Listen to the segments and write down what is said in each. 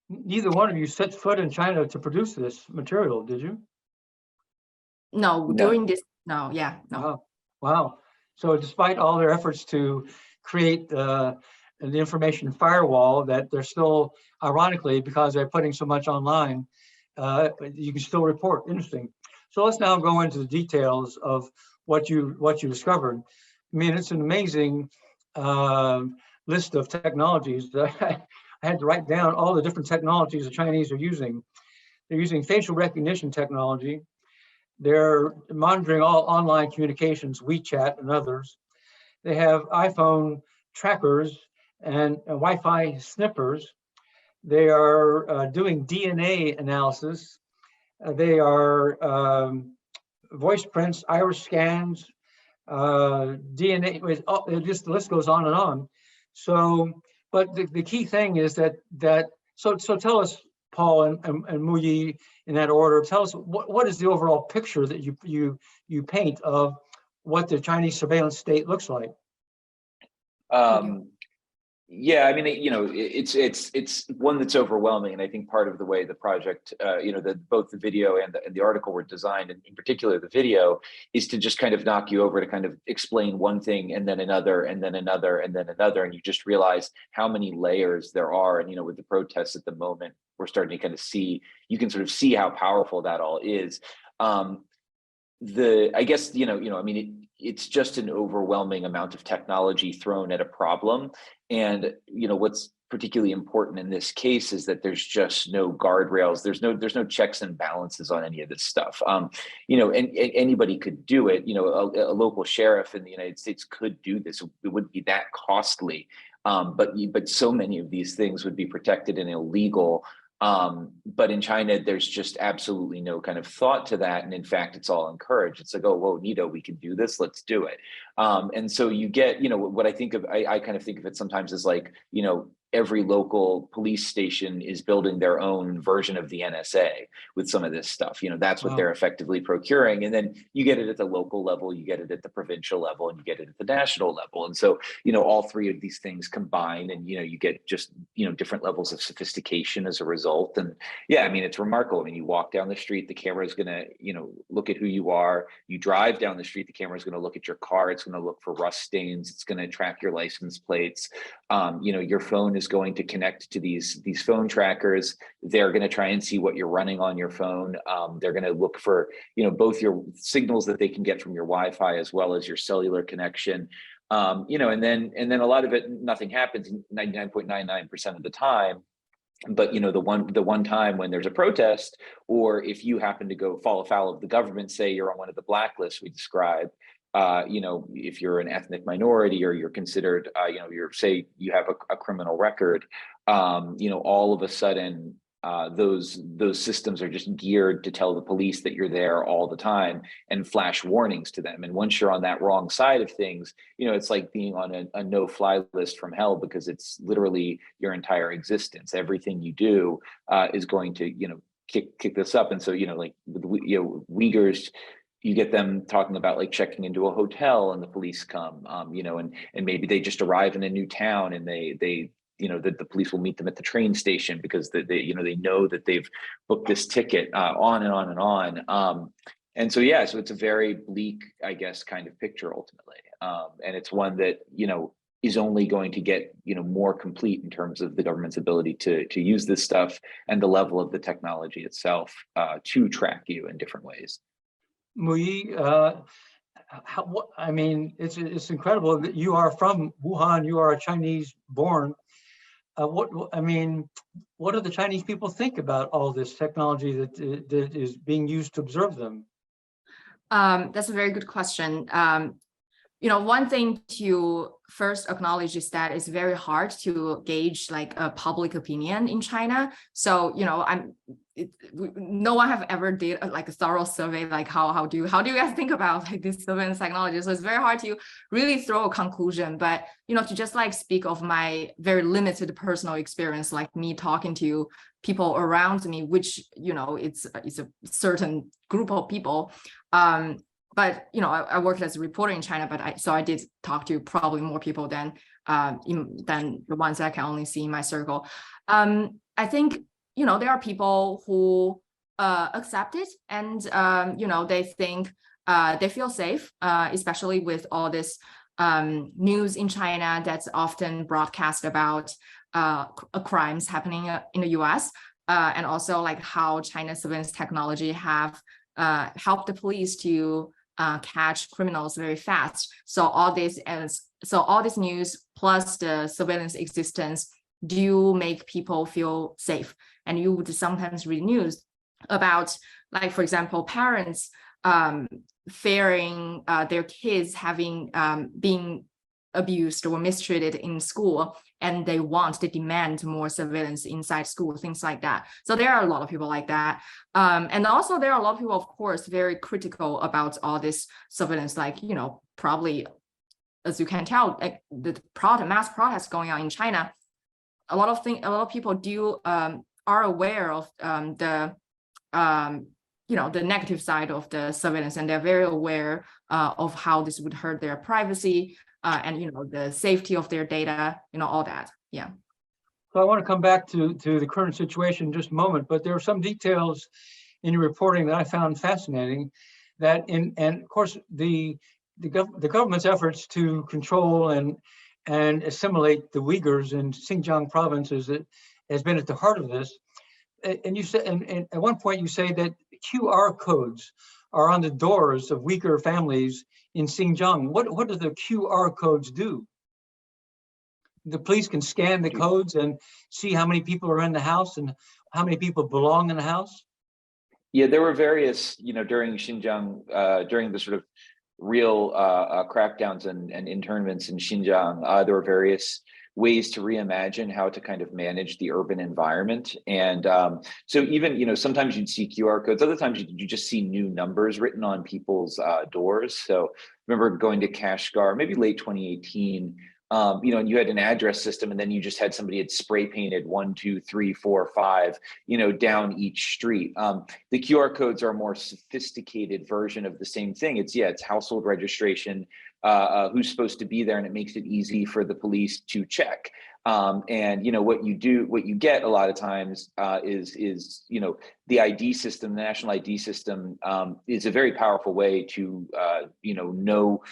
Neither one of you set foot in China to produce this material, did you? No, No. doing this, no, yeah, no. Wow. Wow. So despite all their efforts to create the information firewall, that they're still, ironically, because they're putting so much online, you can still report. Interesting. So let's now go into the details of what you discovered. I mean, it's an amazing list of technologies that I had to write down all the different technologies the Chinese are using. They're using facial recognition technology. They're monitoring all online communications, WeChat and others. They have iPhone trackers and Wi-Fi snippers. They are doing DNA analysis. They are voice prints, iris scans, DNA. Just the list goes on and on. So, but the key thing is that so tell us, Paul and Muyi, in that order. Tell us what is the overall picture that you paint of what the Chinese surveillance state looks like. Yeah, I mean, it's one that's overwhelming, and I think part of the way the project, both the video and the article were designed, and in particular the video, is to just kind of knock you over to kind of explain one thing and then another and then another and then another, and you just realize how many layers there are. And with the protests at the moment, we're starting to kind of see, you can sort of see how powerful that all is. I guess, I mean, it's just an overwhelming amount of technology thrown at a problem. And, what's particularly important in this case is that there's just no guardrails. There's no checks and balances on any of this stuff. And anybody could do it. A local sheriff in the United States could do this. It wouldn't be that costly. But so many of these things would be protected and illegal. But in China, there's just absolutely no kind of thought to that. And in fact, it's all encouraged. It's like, oh, whoa, Nito, we can do this. Let's do it. And so you get, what I think of, I kind of think of it sometimes as like, every local police station is building their own version of the NSA with some of this stuff. That's what they're effectively procuring. And then you get it at the local level, you get it at the provincial level, and you get it at the national level. And so, all three of these things combine, and, you get just, different levels of sophistication as a result. And yeah, I mean, it's remarkable. I mean, you walk down the street, the camera is going to, look at who you are. You drive down the street, the camera is going to look at your car. It's going to look for rust stains. It's going to track your license plates. Your phone is going to connect to these phone trackers. They're going to try and see what you're running on your phone. They're going to look for, both your signals that they can get from your Wi-Fi as well as your cellular connection. And then a lot of it, nothing happens 99.99% of the time. But the one time when there's a protest, or if you happen to go fall afoul of the government, say you're on one of the blacklists we described, if you're an ethnic minority, or you're considered, say you have a criminal record, all of a sudden, those systems are just geared to tell the police that you're there all the time and flash warnings to them. And once you're on that wrong side of things, it's like being on a no-fly list from hell, because it's literally your entire existence. Everything you do is going to, kick this up. And so, like with Uyghurs, you get them talking about like checking into a hotel and the police come, and maybe they just arrive in a new town, and they the police will meet them at the train station because they know that they've booked this ticket, on and on and on. And so, yeah, so it's a very bleak, I guess, kind of picture ultimately. And it's one that, is only going to get, more complete in terms of the government's ability to use this stuff and the level of the technology itself, to track you in different ways. Muyi, I mean, it's incredible that you are from Wuhan. You are a Chinese born. What do the Chinese people think about all this technology that is being used to observe them? That's a very good question. One thing to first acknowledge is that it's very hard to gauge like a public opinion in China. So, no one have ever did like a thorough survey, like how do you guys think about like this surveillance technology? So it's very hard to really throw a conclusion, but to just like speak of my very limited personal experience, like me talking to people around me, which it's a certain group of people. But I worked as a reporter in China, but I did talk to probably more people than the ones that I can only see in my circle. I think there are people who accept it, and they think they feel safe, especially with all this news in China that's often broadcast about crimes happening in the US, and also like how China's surveillance technology have helped the police to catch criminals very fast. So all this news plus the surveillance existence do make people feel safe. And you would sometimes read news about, like, for example, parents fearing their kids having being abused or mistreated in school, and they demand more surveillance inside school, things like that. So there are a lot of people like that. And also there are a lot of people, of course, very critical about all this surveillance, like, probably, as you can tell, like the mass protests going on in China, a lot of people are aware of the negative side of the surveillance, and they're very aware of how this would hurt their privacy and the safety of their data, all that. Yeah. So I want to come back to the current situation in just a moment, but there are some details in your reporting that I found fascinating. And of course the government's efforts to control and assimilate the Uyghurs in Xinjiang province has been at the heart of this. And you said, and at one point you say that QR codes are on the doors of Uyghur families in Xinjiang. What do the QR codes do? The police can scan the codes and see how many people are in the house and how many people belong in the house? Yeah, there were various, during Xinjiang, during the sort of real crackdowns and internments in Xinjiang, there were various ways to reimagine how to kind of manage the urban environment. And so even, sometimes you'd see QR codes, other times you just see new numbers written on people's doors. So I remember going to Kashgar, maybe late 2018, and you had an address system, and then you just had somebody had spray painted 1, 2, 3, 4, 5, down each street. The QR codes are a more sophisticated version of the same thing. It's household registration, who's supposed to be there, and it makes it easy for the police to check. And what you get a lot of times is the ID system, the national ID system, is a very powerful way to know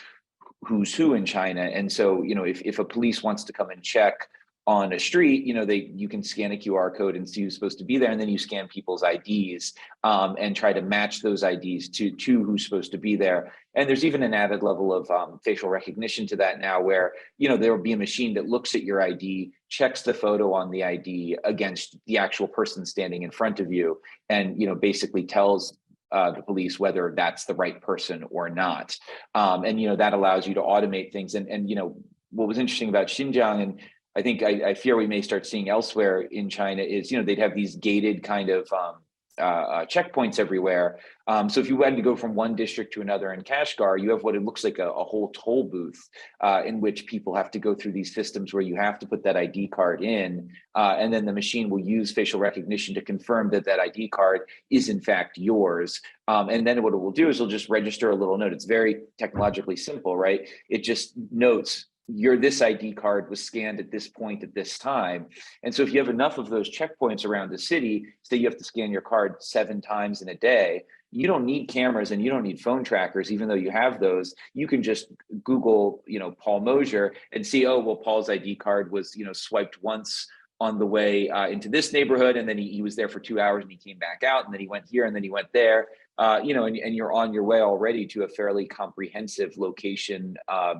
who's who in China. And so, if a police wants to come and check on a street, you can scan a QR code and see who's supposed to be there. And then you scan people's IDs and try to match those IDs to who's supposed to be there. And there's even an added level of facial recognition to that now, where, there will be a machine that looks at your ID, checks the photo on the ID against the actual person standing in front of you, and, basically tells the police whether that's the right person or not. And that allows you to automate things. And what was interesting about Xinjiang, and I think I fear we may start seeing elsewhere in China, is they'd have these gated kind of checkpoints everywhere. So if you had to go from one district to another in Kashgar, you have what it looks like a whole toll booth in which people have to go through these systems where you have to put that ID card in, and then the machine will use facial recognition to confirm that ID card is in fact yours. And then what it will do is it'll just register a little note. It's very technologically simple, right? It just notes this ID card was scanned at this point at this time. And so if you have enough of those checkpoints around the city, say you have to scan your card 7 times in a day, you don't need cameras and you don't need phone trackers, even though you have those. You can just Google, Paul Mozur and see, oh, well, Paul's ID card was, swiped once on the way into this neighborhood, and then he was there for 2 hours and he came back out, and then he went here and then he went there. And you're on your way already to a fairly comprehensive location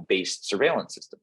based surveillance system.